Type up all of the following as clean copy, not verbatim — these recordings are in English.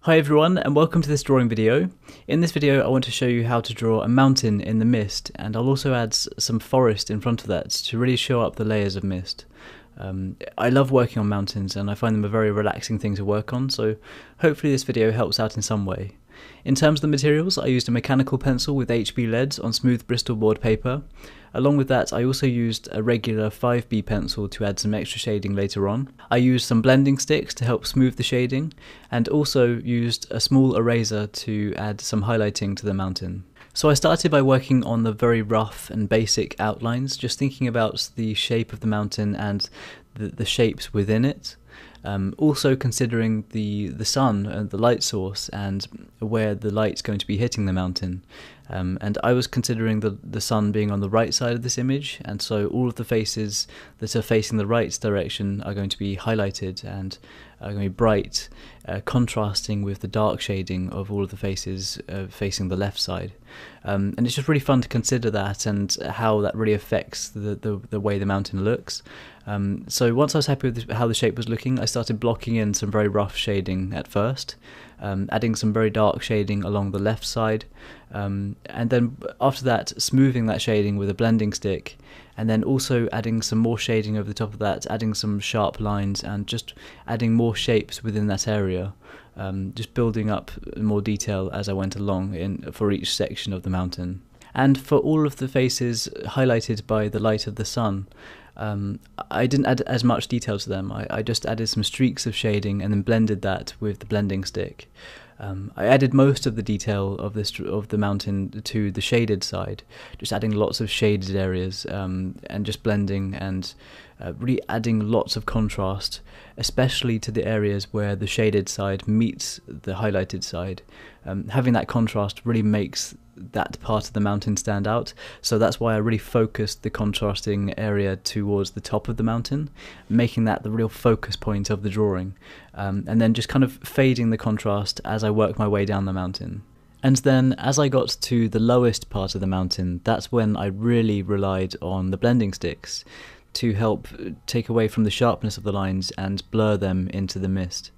Hi everyone, and welcome to this drawing video. In this video I want to show you how to draw a mountain in the mist, and I'll also add some forest in front of that to really show up the layers of mist. I love working on mountains and I find them a very relaxing thing to work on, so hopefully this video helps out in some way. In terms of the materials, I used a mechanical pencil with HB leads on smooth Bristol board paper. Along with that, I also used a regular 5B pencil to add some extra shading later on. I used some blending sticks to help smooth the shading, and also used a small eraser to add some highlighting to the mountain. So I started by working on the very rough and basic outlines, just thinking about the shape of the mountain and the shapes within it. Also considering the sun and the light source and where the light's going to be hitting the mountain. And I was considering the sun being on the right side of this image, and so all of the faces that are facing the right direction are going to be highlighted and are going to be bright, contrasting with the dark shading of all of the faces facing the left side. And it's just really fun to consider that and how that really affects the way the mountain looks. So once I was happy with how the shape was looking, I started blocking in some very rough shading at first, adding some very dark shading along the left side, and then after that smoothing that shading with a blending stick, and then also adding some more shading over the top of that, adding some sharp lines and just adding more shapes within that area, just building up more detail as I went along for each section of the mountain. And for all of the faces highlighted by the light of the sun, I didn't add as much detail to them. I just added some streaks of shading and then blended that with the blending stick. I added most of the detail of the mountain to the shaded side, just adding lots of shaded areas and just blending and really adding lots of contrast, especially to the areas where the shaded side meets the highlighted side. Having that contrast really makes that part of the mountain stand out, so that's why I really focused the contrasting area towards the top of the mountain, making that the real focus point of the drawing, and then just kind of fading the contrast as I work my way down the mountain. And then as I got to the lowest part of the mountain, that's when I really relied on the blending sticks to help take away from the sharpness of the lines and blur them into the mist.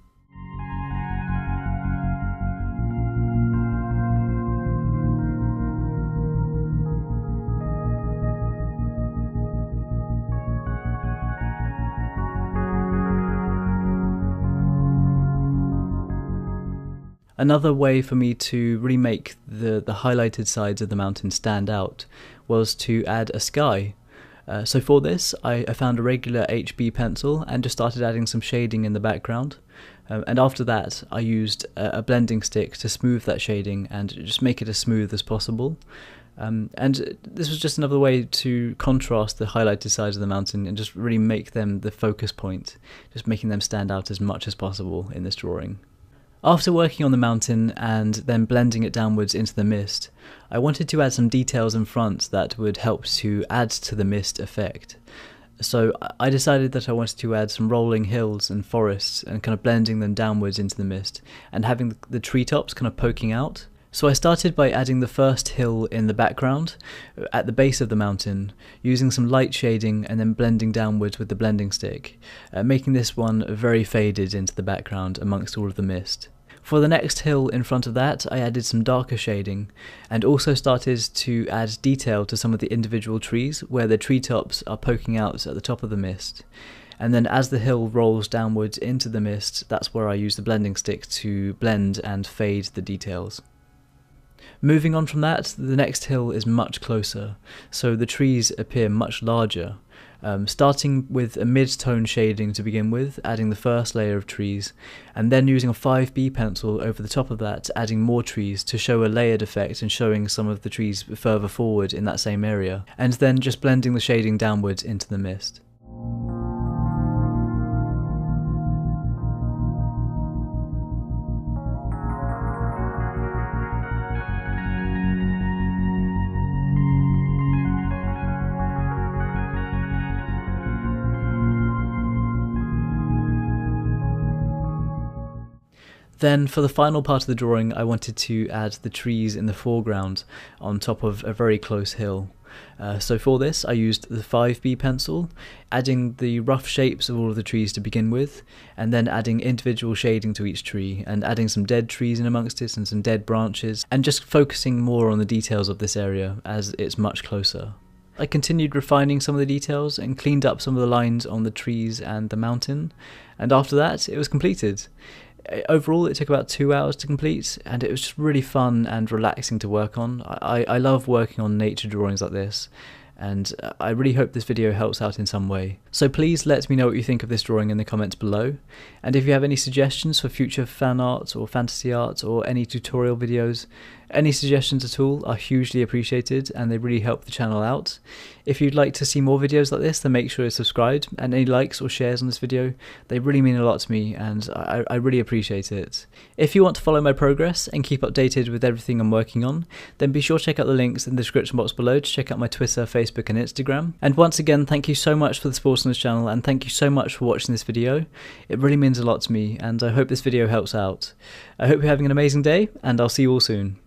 Another way for me to really make the highlighted sides of the mountain stand out was to add a sky. So for this, I found a regular HB pencil and just started adding some shading in the background. And after that, I used a blending stick to smooth that shading and just make it as smooth as possible. And this was just another way to contrast the highlighted sides of the mountain and just really make them the focus point, just making them stand out as much as possible in this drawing. After working on the mountain and then blending it downwards into the mist, I wanted to add some details in front that would help to add to the mist effect. So I decided that I wanted to add some rolling hills and forests and kind of blending them downwards into the mist and having the treetops kind of poking out. So I started by adding the first hill in the background at the base of the mountain, using some light shading and then blending downwards with the blending stick, making this one very faded into the background amongst all of the mist. For the next hill in front of that, I added some darker shading and also started to add detail to some of the individual trees where the treetops are poking out at the top of the mist. And then as the hill rolls downwards into the mist, that's where I use the blending stick to blend and fade the details. Moving on from that, the next hill is much closer, so the trees appear much larger. Starting with a mid-tone shading to begin with, adding the first layer of trees, and then using a 5B pencil over the top of that, adding more trees to show a layered effect and showing some of the trees further forward in that same area, and then just blending the shading downwards into the mist. Then for the final part of the drawing, I wanted to add the trees in the foreground on top of a very close hill. So for this I used the 5B pencil, adding the rough shapes of all of the trees to begin with, and then adding individual shading to each tree, and adding some dead trees in amongst it and some dead branches, and just focusing more on the details of this area as it's much closer. I continued refining some of the details and cleaned up some of the lines on the trees and the mountain, and after that it was completed. Overall it took about 2 hours to complete, and it was just really fun and relaxing to work on. I love working on nature drawings like this, and I really hope this video helps out in some way. So please let me know what you think of this drawing in the comments below, and if you have any suggestions for future fan art or fantasy art or any tutorial videos, any suggestions at all are hugely appreciated and they really help the channel out. If you'd like to see more videos like this, then make sure you're subscribed, and any likes or shares on this video, they really mean a lot to me and I really appreciate it. If you want to follow my progress and keep updated with everything I'm working on, then be sure to check out the links in the description box below to check out my Twitter, Facebook and Instagram. And once again, thank you so much for the support on this channel, and thank you so much for watching this video. It really means a lot to me, and I hope this video helps out. I hope you're having an amazing day, and I'll see you all soon.